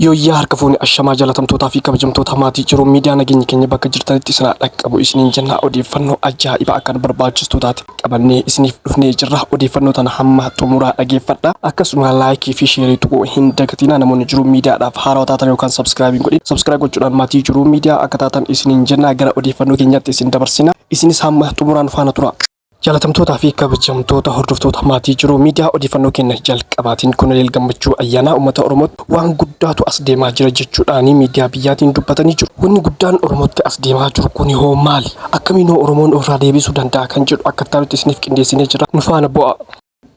Yooyyaa harka fuuni ashamaa jaalatamtootaa fi kabajamtoota maatii jiru miidiyaa nageenya keenya bakka jirtanitti isin dhaqqabu isiniin jenna odeeffannoo ajaa'ibaa akkan barbaachistu taate qabannee isiniif dhufnee jirra. Odeeffannoo tana hamma xumuraa dhageeffadha. Akkasuma laayikii fi sheerii tuquu hin dagatinaa. Namoonni jiru miidiyaadhaaf haarawaa taatan yookaan sabskiraayibii godhi. Sabskiraayib gochuudhaan maatii jiru miidiyaa akka taatan isiniin jenna. Gara odeeffannoo keenyaatti isin dabarsina. Isinis hamma xumuraan faana tura. Jaalatamtoota fi kabajamtoota hordoftoota maatii jiru miidiyaa odeeffannoo keenya jalqabaatiin Koloneel Gammachuu Ayyaanaa uummata Oromootti waan guddaatu as deemaa jira jechuudhaan miidiyaa biyyaatiin dubbatanii jiru. Wanni guddaan Oromootti as deemaa jiru kun hoo maali? Akkamiin Oromoon ofirraa deebisuu danda'a kan jedhu akka ta'utti isiniif qindeessinee jira. Nu faana bu'aa.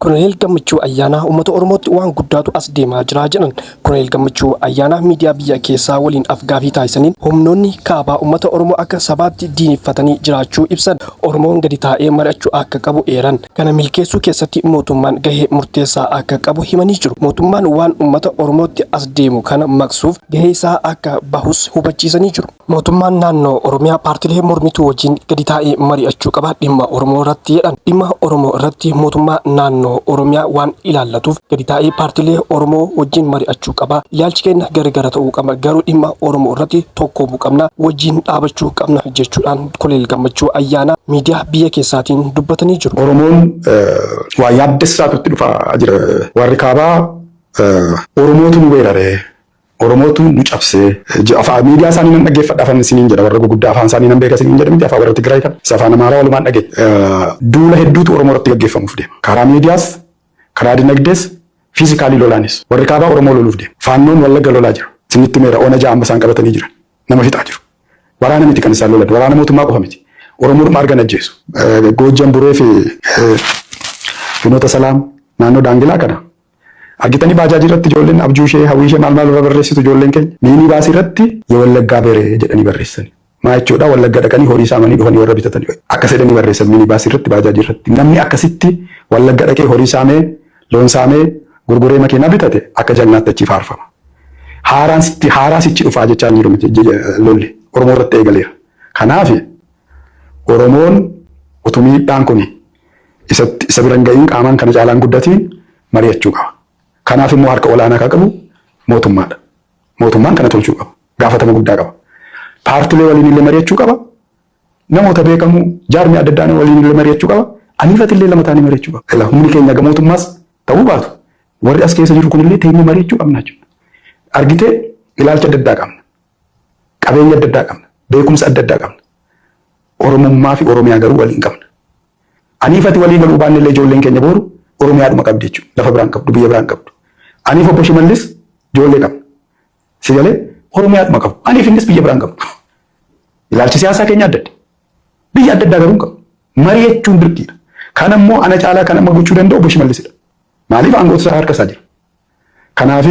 Koloneel Gammachuu Ayyaanaa uummata Oromootti waan guddaatu as deemaa jira jedhan. Koloneel Gammachuu Ayyaanaa miidiyaa biyya keessaa waliin afgaaffii taasisaniin humnoonni kaabaa uummata Oromoo akka sabaatti diinifatanii jiraachuu ibsan. Oromoon gadi taa'ee mari'achuu akka qabu eeran. Kana milkeessuu keessatti mootummaan gahee murteessaa akka qabu himanii jiru. Mootummaan waan uummata Oromootti as deemu kana maqsuuf gahee isaa akka bahus hubachiisanii jiru. Mootummaan naannoo Oromiyaa paartilee mormituu wajjin gadi taa'ee mari'achuu qaba dhimma Oromoo irratti jedhan. Dhimma Oromoo irratti mootummaa naannoo Oromiyaa waan ilaallatuuf gadi taa'ee paartilee Oromoo wajjin mari'achuu qaba. Ilaalchi keenya gargar ta'uu qaba. Garuu dhimma Oromoo irratti tokkoomuu qabna. Wajjin dhaabachuu qabna jechuudhaan Koloneel Gammachuu Ayyaanaa miidiyaa biyya keessaatiin dubbatanii jiru. Oromoon waa yaaddessaatutti dhufaa jira. Warri kaabaa Oromootu nu weeraree Oromootu nu cabsee miidiyaa isaanii nan dhaggeeffadha afaan isiniin jedha warra gurguddaa afaan isaanii nan beeka isiniin jedha miti afaan warra Tigraay kan afaan Amaaraa walumaan dhagee duula hedduutu Oromoo irratti gaggeeffamuuf deema. Karaa miidiyaas karaa dinagdees fiizikaalii lolaanis warri kaabaa Oromoo loluuf deema. Faannoon Wallagga lolaa jira. Isinitti meera Oona Ja'a isaan qabatanii jiran nama fixaa jiru. Waraana miti kan isaan lolan waraana mootummaa qofa miti. Oromoodhuma argan ajjeesu. Goojjan Buree fi Finoota Salaam naannoo Daangilaa kana. Argitanii baajaajii irratti ijoolleen abjuu ishee hawwii ishee maal irra barreessitu ijoolleen keenya miinii baasii irratti yoo Wallaggaa Beree jedhanii barreessani. Maa jechuudha Wallagga dhaqanii horii saamanii dhufanii warra bitatanii akka jedhanii barreessan miinii baasii irratti baajaajii irratti. Namni akkasitti Wallagga dhaqee horii saamee loon saamee gurguree makiinaa bitate akka jannaatti achi faarfama. Haaraa sichi dhufaa jechaa jiru lolli Oromoo irratti eegaleera. Kanaaf Oromoon utuu miidhaan kun isa biran ga'iin qaamaan kana caalaan guddatiin mari'achuu qaba. Kanaaf immoo harka olaanaa kan qabu mootummaadha. Mootummaan kana tolchuu qaba. Gaafatama guddaa qaba. Paartilee waliin illee mari'achuu qaba. Namoota beekamoo jaarmii adda addaa waliin illee mari'achuu qaba. Aniifati illee lama taanii mari'achuu qaba. Humni keenya mootummaas ta'uu baatu. Warri as keessa jiru kun illee teenyee mari'achuu qabna jechuudha. Argitee ilaalcha adda addaa qabna. Qabeenya adda addaa qabna. Beekumsa adda addaa qabna. Oromummaa fi Oromiyaa garuu waliin qabna. Aniifati waliin galuu baanne illee ijoolleen keenya booru Oromiyaadhuma qabdi jechuudha. Lafa biraan qabdu, biyya biraan qabdu. Aniif obbo Shimallis ijoollee qabna. Sigalee Oromiyaadhuma qabu. Aniif innis biyya biraan qabdu. Ilaalchi siyaasaa keenya adda adda. Biyya adda addaa garuu qabu. Mari'achuun dirqiidha. Kan ammoo ana caalaa kan amma gochuu danda'u obbo Shimallisidha. Maaliif aangoota isaa harka isaa jira. Kanaaf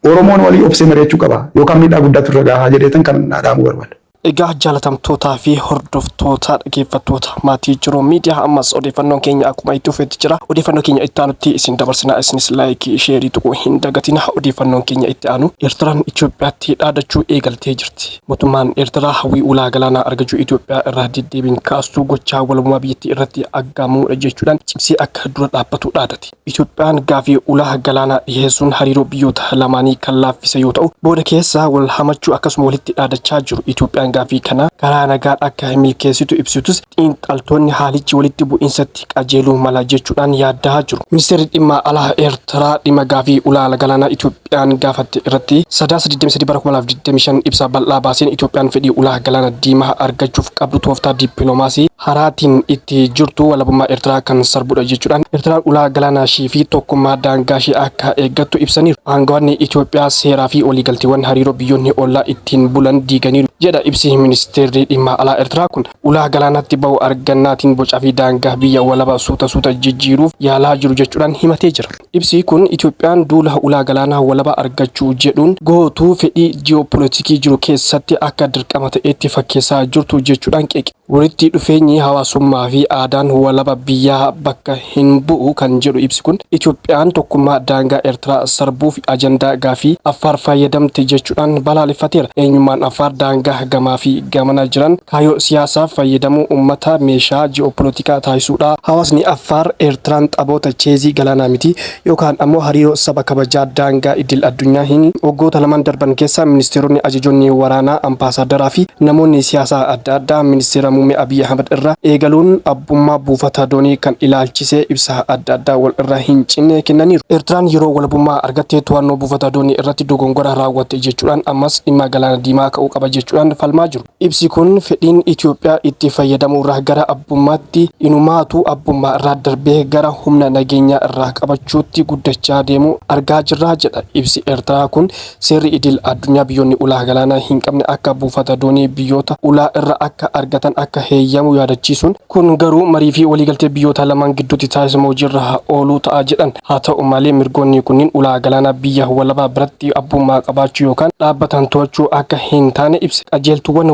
Oromoon walii obsee mari'achuu qaba. Yookaan miidhaa guddaatu irra gahaa jedheetan kan dhaamuu barbaada. Egaa jaalatamtootaa fi hordoftoota dhaggeeffattoota maatii jiru miidiyaa ammas odeeffannoon keenya akkuma itti fufeetti jira. Odeeffannoo keenya itti aanutti isin dabarsinaa isinis laayikii sheerii tuquu hin dagatina. Odeeffannoon keenya itti aanu Eertiraan Itoophiyaatti dhaadachuu eegaltee jirti. Mootummaan Eertiraa hawwii ulaa galaanaa argachuu Itoophiyaa irraa deddeebiin kaastuu gochaa walabummaa biyyattii irratti aggaamuudha jechuudhaan cimsee akka dura dhaabbatu dhaadate. Itoophiyaan gaafii ulaa galaanaa dhiyeessuun hariiroo biyyoota lamaanii kan laaffise yoo ta'u booda keessaa wal hamachuu akkasuma walitti dhaadachaa jiru. Itoophiyaan gaafii kana karaa nagaa akka milkeessitu ibsitus xiinxaltoonni haalichi walitti bu'iinsatti qajeeluu mala jechuudhaan yaaddaa jiru. Ministeerri dhimma alaa Eertiraa dhimma gaafii ulaa galaanaa Itoophiyaan gaafatte irratti sadaasa 23/2025 ibsa bal'aa baaseen Itoophiyaan fedhii ulaa galaana diimaa argachuuf qabdu tooftaa dippiloomaasii haraatiin itti jirtu walabummaa Eertiraa kan sarbudha jechuudhaan Eertiraan ulaa galaanaa ishii fi tokkummaa daangaa ishii akka eeggattu ibsaniiru. Aangawoonni Itoophiyaa seeraa fi waliigalteewwan hariiroo biyyoonni ollaa ittiin bulan diiganiiru jedha ibsi ministeerri dhimma alaa Eertiraa kun. Ulaa galaanaatti ba'u argannaatiin bocaa fi daangaa biyya walaba suuta jijjiiruuf yaalaa jiru jechuudhaan himatee jira. Ibsi kun Itoophiyaan duula ulaa galaanaa walaba argachuu jedhuun gootuu fedhii ji'oopoliitikii jiru keessatti akka dirqama ta'etti fakkeessaa jirtu jechuudhaan qeeqe. walitti dhufeenyi hawaasummaa fi aadaan walaba biyyaa bakka hin bu'u kan jedhu ibsi kun Itoophiyaan tokkummaa daangaa Eertiraa sarbuuf ajandaa gaafii Affaar fayyadamte jechuudhaan balaaleffateera. Eenyummaan Affaar daangaa gamaa fi gamana jiran kaayyoo siyaasaaf fayyadamuu uummata meeshaa ji'opolitikaa taasisuudha. Hawaasni Affaar Eertiraan xaboota cheezii galaanaa miti yookaan ammoo hariiroo saba kabajaa daangaa idil addunyaa hin waggoota lamaan darban keessa ministeeronni ajajoonni waraanaa ambaasadaraa fi namoonni siyaasaa adda addaa ministeera muummee Abiy Ahmed irraa eegaluun abbummaa buufata doonii kan ilaalchisee ibsa adda addaa wal irraa hin cinne kennaniiru. Eertiraan yeroo walabummaa argattee to'annoo buufata doonii irratti dogongora raawwatte jechuudhaan ammas dhimma galaana diimaa ka'uu qaba jechuudhaan falmaa jiru. Ibsi kun fedhiin Itoophiyaa itti fayyadamuu irraa gara abbummaatti inumaatu abbummaa irraa darbee gara humna nageenyaa irraa qabachuutti guddachaa deemu argaa jirra jedha. Ibsi Eertiraa kun seerri idil addunyaa biyyoonni ulaa galaanaa hin qabne akka buufata doonii biyyoota ulaa irra akka argatan akka heeyyamu yaadachiisuun kun garuu marii fi waliigaltee biyyoota lamaan gidduutti taasifamu hojiirra ooluu ta'a jedhan. Haa ta'u malee mirgoonni kunniin ulaa galaanaa biyya walabaa biratti abbummaa qabaachuu yookaan dhaabbatan to'achuu akka hin taane ibse. Qajeeltuuwwan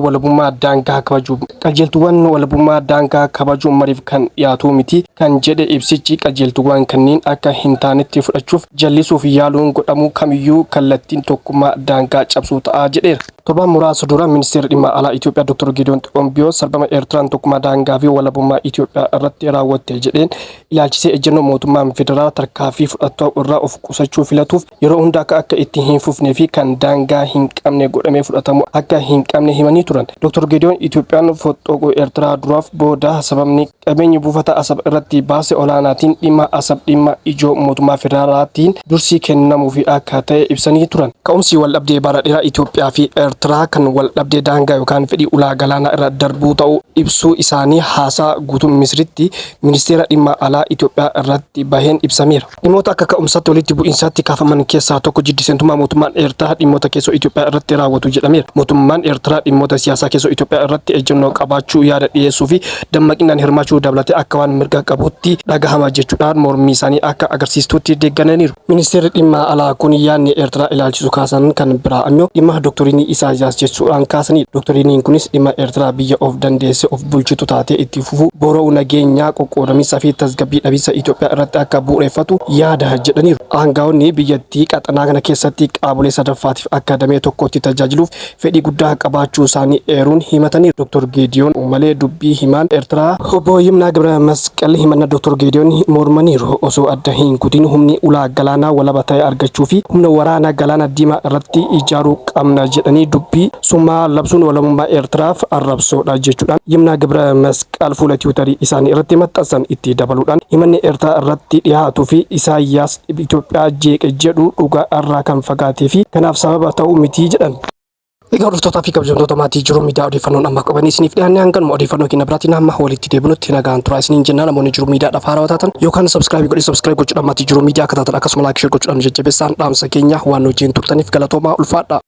walabummaa daangaa kabajuu mariif kan dhiyaatu miti kan jedhe ibsichi. Qajeeltuuwwan kanneen akka hin taanetti fudhachuuf jallisuuf yaaluun godhamu kamiyyuu kallattiin tokkummaa daangaa cabsuu ta'a jedheera. Torbaan muraasa dura ministeerri dhimma alaa Itoophiyaa Dr. Gideon Xiyombiyoo sarbama Eertiraan tokkummaa daangaa fi walabummaa Itoophiyaa irratti raawwatte jedheen ilaalchisee ejjennoo mootummaan federaalaa tarkaanfii fudhatu irraa of qusachuu filatuuf yeroo hunda akka itti hin fufnee fi kan daangaa hin qabne godhamee fudhatamu akka hin qabne himanii turan. Dr. Gideon Itoophiyaan foxxoqoo Eertiraa duraaf booda sababni qabeenyi buufata Asab irratti baase olaanaatiin dhimma Asab dhimma ijoo mootummaa federaalaatiin dursii kennamuu fi akka ta'e ibsanii turan. Ka'umsi waldhabdee bara dheeraa Itoophiyaa fi Eertiraa kan waldhabdee daangaa yookaan fedhii ulaa galaanaa irra darbuu ta'uu ibsuu isaanii haasaa guutuu Misiritti ministeera dhimma alaa Itoophiyaa irratti baheen ibsameera. Dhimmoota akka ka'umsaatti walitti bu'iinsaatti kaafaman keessaa tokko jiddiseentummaa mootummaan Eertiraa dhimmoota keessoo Itoophiyaa irratti raawwatu jedhameera. Mootummaan Eertiraa dhimmoota siyaasaa keessoo Itoophiyaa irratti ejjennoo qabaachuu yaada dhiyeessuu fi dammaqinaan hirmaachuu dabalatee akka waan mirga qabuutti dhagahama jechuudhaan mormii isaanii akka agarsiistuutti deeggananiiru. Ministeerri dhimma alaa kun yaadni Eertiraa ilaalchisu kaasan kan biraa ammoo dhimma dooktoriinii Isaayyaas jechuudhaan kaasanii. Dooktoriiniin kunis dhimma Eertiraa biyya of dandeesse of bulchitu taatee itti fufuu boora'uu nageenyaa qoqqoodamiinsaa fi tasgabbii dhabiinsa Itoophiyaa irratti akka bu'uureffatu yaada jedhaniiru. Aangaa'onni biyyattii qaxanaa kana keessatti qaamolee sadaffaatiif akka damee tokkotti tajaajiluuf fedhii guddaa qabaachuu isaanii eeruun himataniiru. Dr. Gideon malee dubbii himaan Eertiraa obbo Yimnaa Gibra Masqal himannaa Dr. Gideon mormaniiru. Osoo adda hin kutin humni ulaa galaanaa walaba ta'e argachuu fi humna waraanaa galaana diimaa irratti ijaaruu qabna jedhanii dubbii summaa labsuun walabummaa Eertiraaf arrabsoodha jechuudhaan Yimnaa Gibra Masqal fuula tiwiitarii isaanii irratti maxxansan. Itti dabaluudhaan himanni Eertiraa irratti dhiyaatuu fi Isaayyaas Itoophiyaa jeeqe jedhu dhugaa irraa kan fagaatee fi kanaaf sababa ta'uu miti jedhan. Egaa hordoftoota fi kabajamtoota maatii Jiruu Miidiyaa odeeffannoon amma qabanii isiniif dhiyaanne hanganuma odeeffannoo keenya biraatiin hamma walitti deebinutti nagaan turaa isiniin jennaan. Namoonni Jiruu Miidiyaadhaaf haarawaa taatan yookaan sabskiraayib gochuudhaan maatii Jiruu Miidiyaa akka taatan akkasuma laayik sheer gochuudhaan jajjabeessaan dhaamsa keenya waan wajjin turtaniif galatoomaa ulfaadha.